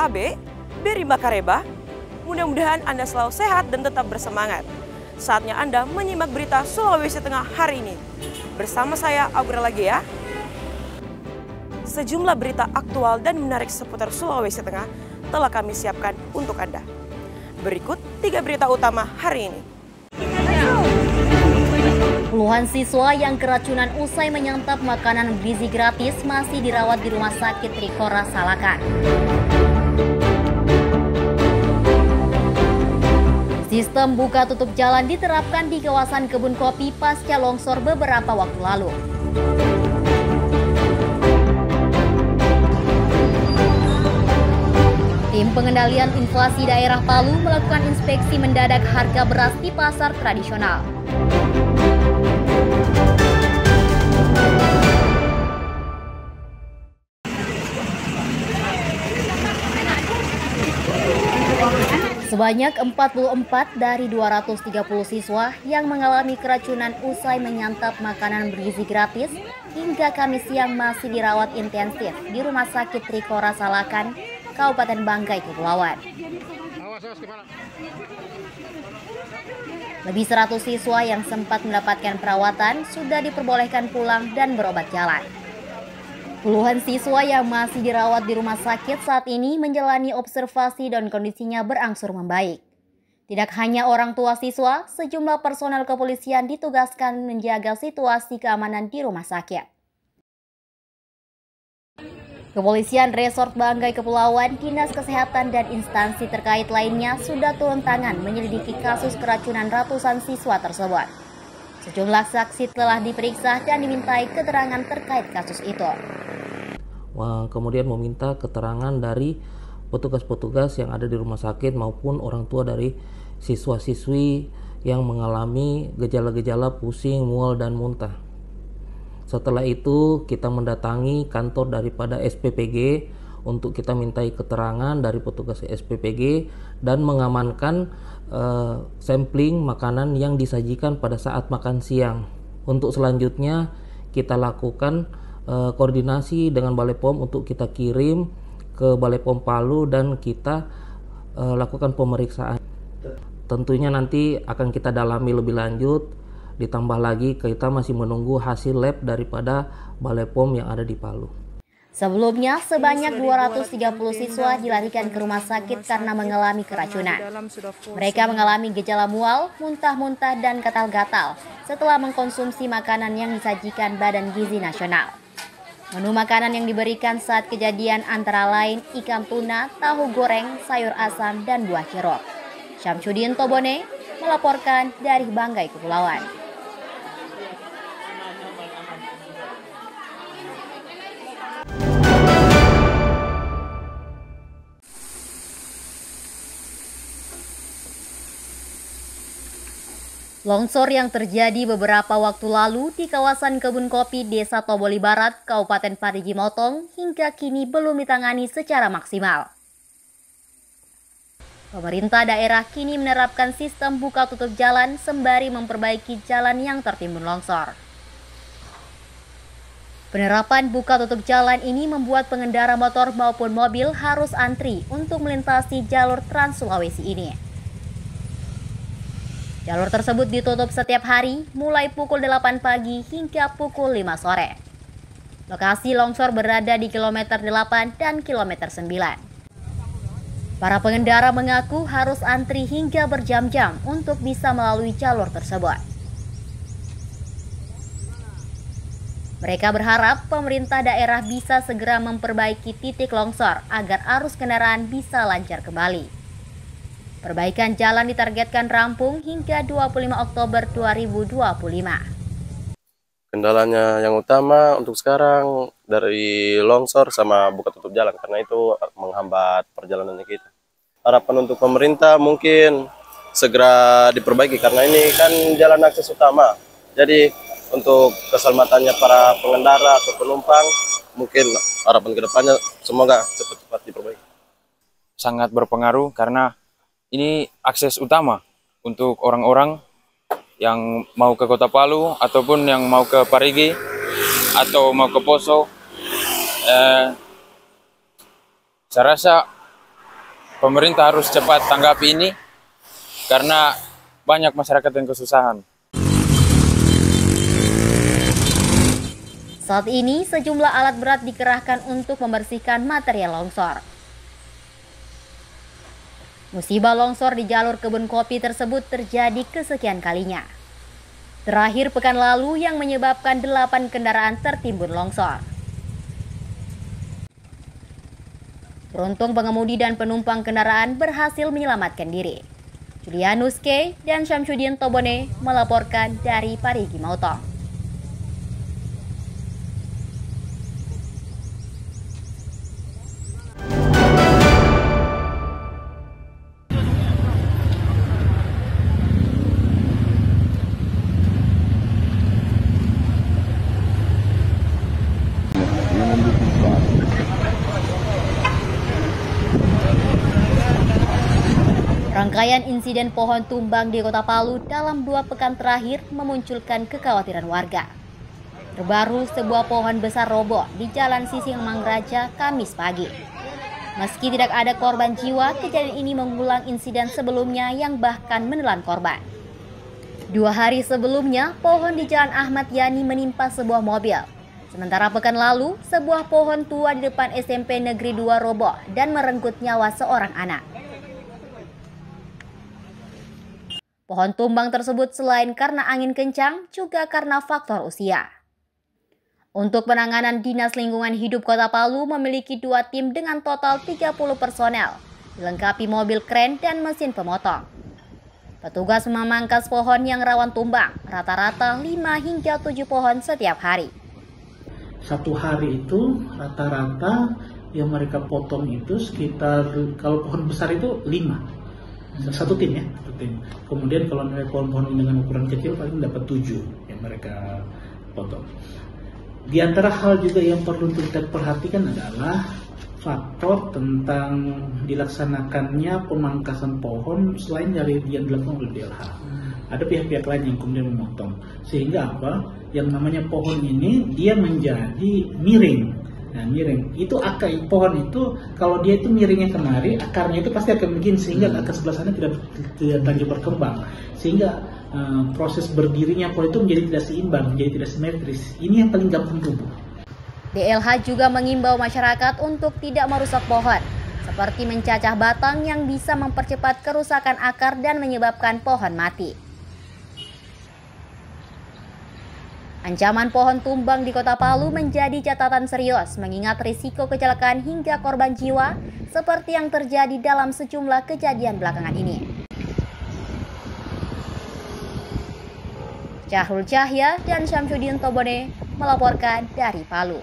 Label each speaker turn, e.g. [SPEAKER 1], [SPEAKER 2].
[SPEAKER 1] Abe, Beri Makareba. Mudah-mudahan Anda selalu sehat dan tetap bersemangat. Saatnya Anda menyimak berita Sulawesi Tengah hari ini. Bersama saya, Aurel Lagea. Sejumlah berita aktual dan menarik seputar Sulawesi Tengah telah kami siapkan untuk Anda. Berikut 3 berita utama hari ini.
[SPEAKER 2] Puluhan siswa yang keracunan usai menyantap makanan bergizi gratis masih dirawat di Rumah Sakit Trikora Salakan. Sistem buka tutup jalan diterapkan di kawasan kebun kopi pasca longsor beberapa waktu lalu. Tim pengendalian inflasi daerah Palu melakukan inspeksi mendadak harga beras di pasar tradisional. Sebanyak 44 dari 230 siswa yang mengalami keracunan usai menyantap makanan bergizi gratis hingga Kamis siang masih dirawat intensif di Rumah Sakit Trikora Salakan, Kabupaten Banggai, Kepulauan. Lebih 100 siswa yang sempat mendapatkan perawatan sudah diperbolehkan pulang dan berobat jalan. Puluhan siswa yang masih dirawat di rumah sakit saat ini menjalani observasi dan kondisinya berangsur membaik. Tidak hanya orang tua siswa, sejumlah personel kepolisian ditugaskan menjaga situasi keamanan di rumah sakit. Kepolisian Resort Banggai Kepulauan, Dinas Kesehatan dan instansi terkait lainnya sudah turun tangan menyelidiki kasus keracunan ratusan siswa tersebut. Sejumlah saksi telah diperiksa dan dimintai keterangan terkait kasus itu.
[SPEAKER 3] Kemudian meminta keterangan dari petugas-petugas yang ada di rumah sakit maupun orang tua dari siswa-siswi yang mengalami gejala-gejala pusing, mual, dan muntah. Setelah itu kita mendatangi kantor daripada SPPG untuk kita mintai keterangan dari petugas SPPG dan mengamankan sampling makanan yang disajikan pada saat makan siang. Untuk selanjutnya kita lakukan koordinasi dengan Balai POM untuk kita kirim ke Balai POM Palu dan kita lakukan pemeriksaan. Tentunya nanti akan kita dalami lebih lanjut, ditambah lagi kita masih menunggu hasil lab daripada Balai POM yang ada di Palu.
[SPEAKER 2] Sebelumnya, sebanyak 230 siswa dilarikan ke rumah sakit karena mengalami keracunan. Mereka mengalami gejala mual, muntah-muntah, dan gatal-gatal setelah mengkonsumsi makanan yang disajikan Badan Gizi Nasional. Menu makanan yang diberikan saat kejadian antara lain ikan tuna, tahu goreng, sayur asam, dan buah jeruk. Syamsuddin Tobone melaporkan dari Banggai, Kepulauan. Longsor yang terjadi beberapa waktu lalu di kawasan kebun kopi Desa Toboli Barat, Kabupaten Parigi Motong, hingga kini belum ditangani secara maksimal. Pemerintah daerah kini menerapkan sistem buka tutup jalan sembari memperbaiki jalan yang tertimbun longsor. Penerapan buka tutup jalan ini membuat pengendara motor maupun mobil harus antri untuk melintasi jalur Trans Sulawesi ini. Jalur tersebut ditutup setiap hari mulai pukul 8 pagi hingga pukul 5 sore. Lokasi longsor berada di kilometer 8 dan kilometer 9. Para pengendara mengaku harus antri hingga berjam-jam untuk bisa melalui jalur tersebut. Mereka berharap pemerintah daerah bisa segera memperbaiki titik longsor agar arus kendaraan bisa lancar kembali. Perbaikan jalan ditargetkan rampung hingga 25 Oktober 2025.
[SPEAKER 4] Kendalanya yang utama untuk sekarang dari longsor sama buka tutup jalan, karena itu menghambat perjalanannya kita. Harapan untuk pemerintah mungkin segera diperbaiki, karena ini kan jalan akses utama. Jadi untuk keselamatannya para pengendara atau penumpang, mungkin harapan kedepannya semoga cepat-cepat diperbaiki.
[SPEAKER 5] Sangat berpengaruh karena ini akses utama untuk orang-orang yang mau ke Kota Palu ataupun yang mau ke Parigi atau mau ke Poso. Saya rasa pemerintah harus cepat tanggapi ini karena banyak masyarakat yang kesusahan.
[SPEAKER 2] Saat ini, sejumlah alat berat dikerahkan untuk membersihkan material longsor. Musibah longsor di jalur kebun kopi tersebut terjadi kesekian kalinya. Terakhir pekan lalu yang menyebabkan 8 kendaraan tertimbun longsor. Beruntung pengemudi dan penumpang kendaraan berhasil menyelamatkan diri. Julianus K. dan Syamsuddin Tobone melaporkan dari Parigi Motong. Rangkaian insiden pohon tumbang di Kota Palu dalam 2 pekan terakhir memunculkan kekhawatiran warga. Terbaru, sebuah pohon besar roboh di Jalan Sising Mangraja Kamis pagi. Meski tidak ada korban jiwa, kejadian ini mengulang insiden sebelumnya yang bahkan menelan korban. 2 hari sebelumnya, pohon di Jalan Ahmad Yani menimpa sebuah mobil. Sementara pekan lalu, sebuah pohon tua di depan SMP Negeri 2 roboh dan merenggut nyawa seorang anak. Pohon tumbang tersebut selain karena angin kencang, juga karena faktor usia. Untuk penanganan, Dinas Lingkungan Hidup Kota Palu memiliki 2 tim dengan total 30 personel, dilengkapi mobil kren dan mesin pemotong. Petugas memangkas pohon yang rawan tumbang, rata-rata 5 hingga 7 pohon setiap hari.
[SPEAKER 6] Satu hari itu rata-rata yang mereka potong itu sekitar, kalau pohon besar itu 5. Satu tim ya, satu tim. Kemudian kalau mereka pohon-pohon dengan ukuran kecil paling dapat 7 yang mereka potong. Di antara hal juga yang perlu kita perhatikan adalah faktor tentang dilaksanakannya pemangkasan pohon selain dari yang dilakukan oleh DLH. Ada pihak-pihak lain yang kemudian memotong. Sehingga apa? Yang namanya pohon ini dia menjadi miring. Nah, miring itu akar pohon itu kalau dia itu miringnya kemari, akarnya itu pasti akan begini sehingga akar sebelah sana tidak lagi berkembang, sehingga proses berdirinya pohon itu menjadi tidak seimbang, menjadi tidak simetris. Ini yang paling gampang rubuh.
[SPEAKER 2] DLH juga mengimbau masyarakat untuk tidak merusak pohon, seperti mencacah batang yang bisa mempercepat kerusakan akar dan menyebabkan pohon mati. Ancaman pohon tumbang di Kota Palu menjadi catatan serius mengingat risiko kecelakaan hingga korban jiwa seperti yang terjadi dalam sejumlah kejadian belakangan ini. Syahrul Cahya dan Syamsuddin Tobone melaporkan dari Palu.